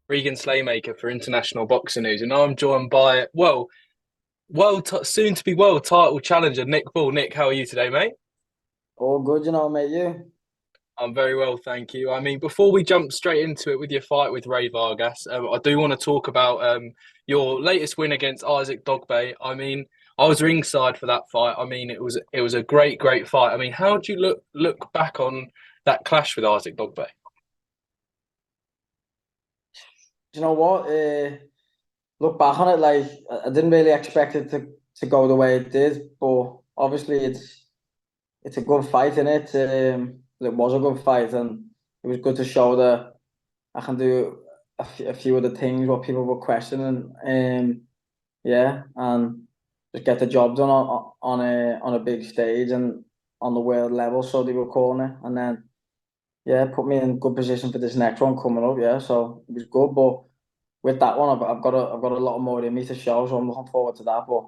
Regan Slaymaker for International Boxing News, and I'm joined by soon to be world title challenger Nick Ball. Nick, how are you today, mate? All good, mate. You? I'm very well, thank you. I mean, before we jump straight into it with your fight with Rey Vargas, I do want to talk about your latest win against Isaac Dogboe. I mean, I was ringside for that fight. I mean, it was a great fight. I mean, how do you look back on that clash with Isaac Dogboe? Do you know what? Look back on it, like I didn't really expect it to go the way it did, but obviously it's a good fight, in it. It was a good fight, and it was good to show that I can do a few of the things what people were questioning. Yeah, and just get the job done on a big stage and on the world level, so they were calling it, and then yeah, put me in good position for this next one coming up. Yeah, so it was good, but with that one, I've got a lot more in me to show, so I'm looking forward to that. But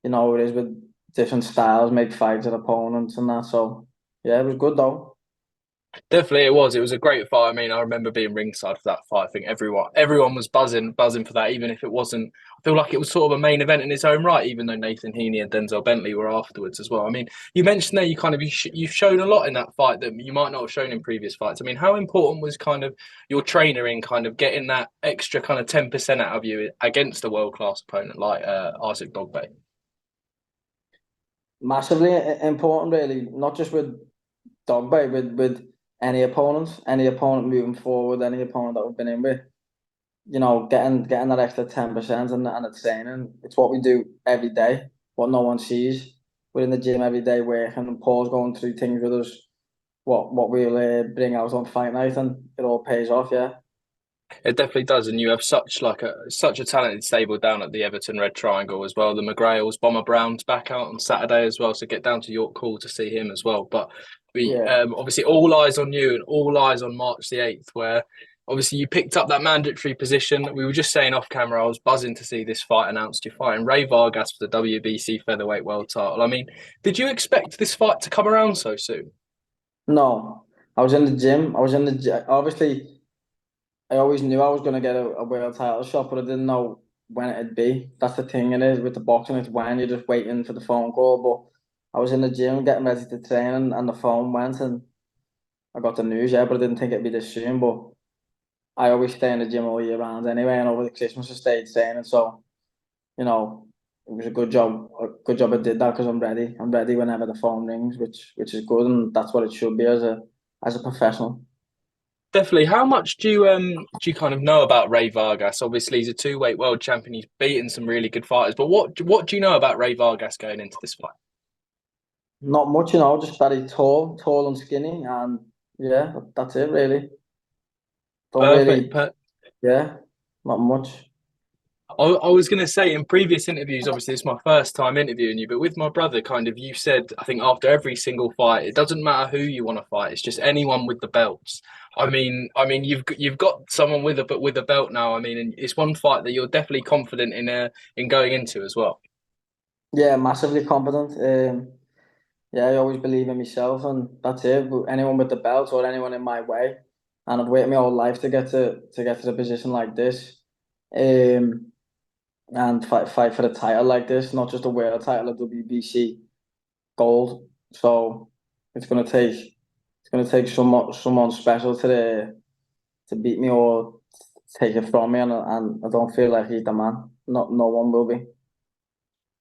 it is with different styles, make fights with opponents and that. So yeah, it was good though. Definitely, it was. It was a great fight. I mean, I remember being ringside for that fight. I think everyone was buzzing for that, even if it wasn't. I feel like it was sort of a main event in its own right, even though Nathan Heaney and Denzel Bentley were afterwards as well. I mean, you mentioned there you've shown a lot in that fight that you might not have shown in previous fights. I mean, how important was kind of your trainer in kind of getting that extra kind of 10% out of you against a world class opponent like Isaac Dogboe? Massively important, really. Not just with Dogboy, with any opponent moving forward, any opponent that we've been in with. Getting that extra 10% and it's training. It's what we do every day, what no one sees. We're in the gym every day working, and Paul's going through things with us. What we'll bring out on fight night, and it all pays off. Yeah, It definitely does, and you have such a talented stable down at the Everton Red Triangle as well. The McGrails, Bomber Brown's back out on Saturday as well, so get down to York Hall to see him as well. But we yeah, obviously all eyes on you and all eyes on March the 8th, where obviously you picked up that mandatory position. We were just saying off camera, I was buzzing to see this fight announced. You're fighting Rey Vargas for the WBC Featherweight World title. I mean, did you expect this fight to come around so soon? no, I was in the gym. I was in the gym. Obviously, I always knew I was going to get a world title shot, but I didn't know when it'd be. That's the thing, it is with the boxing. It's when you're just waiting for the phone call. But I was in the gym getting ready to train, and the phone went, and I got the news. Yeah, but I didn't think it'd be this soon. But I always stay in the gym all year round anyway, and over the Christmas I stayed training. So you know, it was a good job. A good job I did that because I'm ready. I'm ready whenever the phone rings, which is good, and that's what it should be as a professional. Definitely. How much do you kind of know about Rey Vargas? Obviously, he's a two-weight world champion. He's beaten some really good fighters. But what do you know about Rey Vargas going into this fight? Not much, just very tall and skinny, and yeah, that's it really. Don't Perfect. really, yeah, not much. I was going to say in previous interviews, obviously it's my first time interviewing you, but with my brother, kind of, you said I think after every single fight, it doesn't matter who you want to fight. It's just anyone with the belts. I mean, you've got someone with a belt now. I mean, and it's one fight that you're definitely confident in going into as well. Yeah, massively confident. Yeah, I always believe in myself, and that's it. But anyone with the belt or anyone in my way, and I've waited my whole life to get to the position like this. Um, and fight for the title like this, not just a world title, a WBC gold. So it's gonna take someone special to beat me or take it from me, and I don't feel like he's the man. Not no one will be.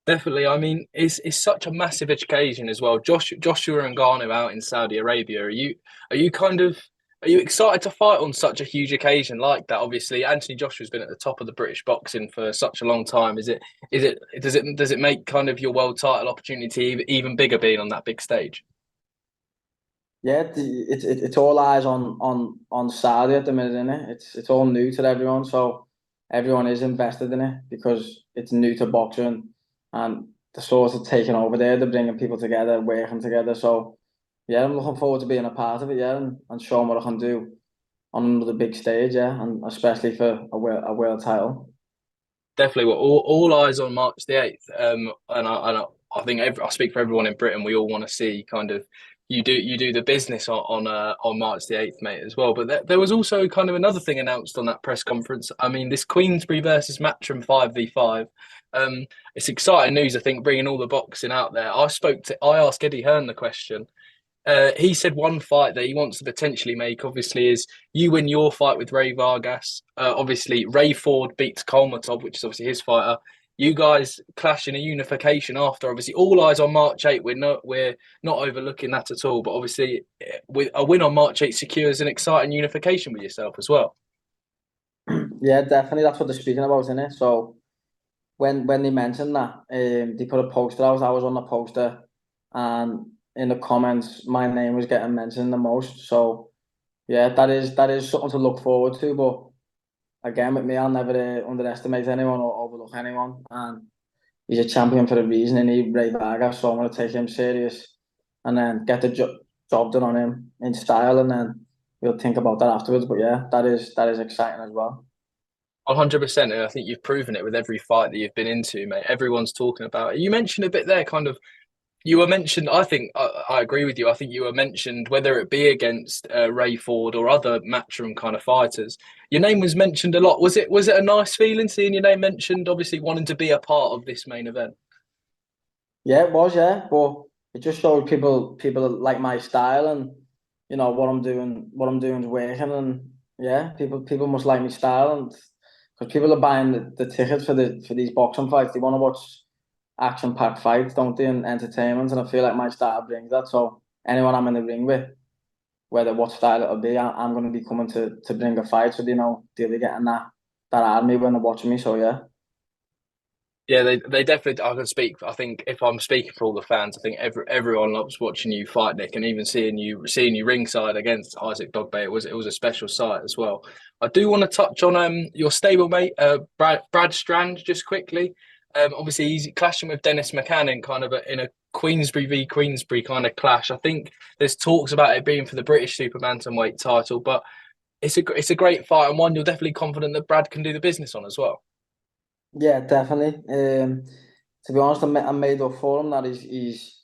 Definitely. I mean, it's such a massive occasion as well. Joshua and Ngannou out in Saudi Arabia. Are you kind of are you excited to fight on such a huge occasion like that? Obviously, Anthony Joshua's been at the top of the British boxing for such a long time. Does it make kind of your world title opportunity even bigger being on that big stage? Yeah, it's all eyes on Saudi at the minute, isn't it? It's all new to everyone, so everyone is invested in it because it's new to boxing, and the sort of taking over there, they're bringing people together, working together. So yeah, I'm looking forward to being a part of it, yeah, and showing what I can do on another big stage, yeah, and especially for a world title. Definitely. Well, all eyes on March the 8th. And I think I speak for everyone in Britain. We all want to see kind of you do the business on March the 8th, mate, as well. But there was also kind of another thing announced on that press conference. I mean, this Queensberry versus Matchroom 5v5. It's exciting news, I think, bringing all the boxing out there. I asked Eddie Hearn the question. He said one fight that he wants to potentially make, obviously, is you win your fight with Rey Vargas. Obviously, Ray Ford beats Kolmatov, which is obviously his fighter. You guys clash in a unification after. Obviously, all eyes on March 8th. We're not overlooking that at all. But obviously, with a win on March 8th secures an exciting unification with yourself as well. Yeah, definitely. That's what they're speaking about, isn't it? So when they mentioned that, they put a poster out. I was on the poster, and in the comments, my name was getting mentioned the most. So yeah, that is something to look forward to. But again, with me, I'll never underestimate anyone or overlook anyone. And he's a champion for a reason, and he Rey Vargas. So I'm going to take him serious, and then get the job done on him in style, and then we'll think about that afterwards. But yeah, that is exciting as well. 100%, and I think you've proven it with every fight that you've been into, mate. Everyone's talking about it. You mentioned a bit there, kind of. You were mentioned. I think I agree with you. I think you were mentioned, whether it be against Ray Ford or other matchroom kind of fighters. Your name was mentioned a lot. Was it a nice feeling seeing your name mentioned? Obviously, wanting to be a part of this main event. Yeah, it was, yeah, but it just showed people like my style, and what I'm doing is working, and yeah, people must like my style, and because people are buying the tickets for these boxing fights, they want to watch action-packed fights, don't they, and entertainment, and I feel like my style brings that. So anyone I'm in the ring with, whether what style it'll be, I'm going to be coming to bring a fight, so they'll be getting that out of me when they're watching me. So yeah. Yeah, they definitely. I can speak. I think if I'm speaking for all the fans, I think everyone loves watching you fight, Nick, and even seeing you ringside against Isaac Dogboe. It was a special sight as well. I do want to touch on your stablemate, Brad Strand, just quickly. Obviously he's clashing with Dennis McCann in kind of in a Queensberry v Queensberry kind of clash. I think there's talks about it being for the British Super Bantamweight title, but it's a great fight, and one you're definitely confident that Brad can do the business on as well. Yeah, definitely. To be honest, I'm made up for him that he's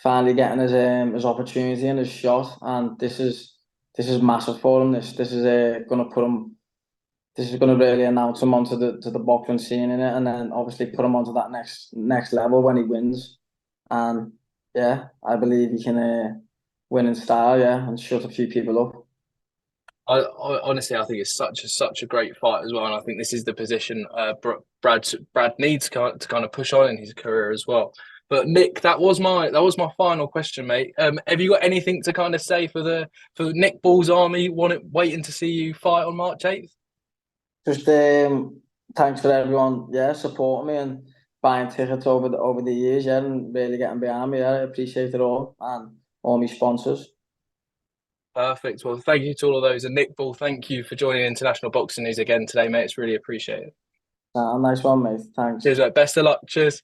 finally getting his opportunity and his shot, and this is massive for him. This is gonna put him. This is gonna really announce him onto the boxing scene in it, and then obviously put him onto that next level when he wins. And yeah, I believe he can win in style, yeah, and shut a few people up. Honestly, I think it's such a great fight as well, and I think this is the position Brad needs to kind of push on in his career as well. But Nick, that was my final question, mate. Have you got anything to kind of say for Nick Ball's army waiting to see you fight on March 8th? Just thanks for everyone, yeah, supporting me and buying tickets over the years, yeah, and really getting behind me. Yeah, I appreciate it all, and all my sponsors. Perfect. Well, thank you to all of those, and Nick Ball, thank you for joining International Boxing News again today, mate. It's really appreciated. Nice one, mate. Thanks. Cheers, mate. Best of luck. Cheers.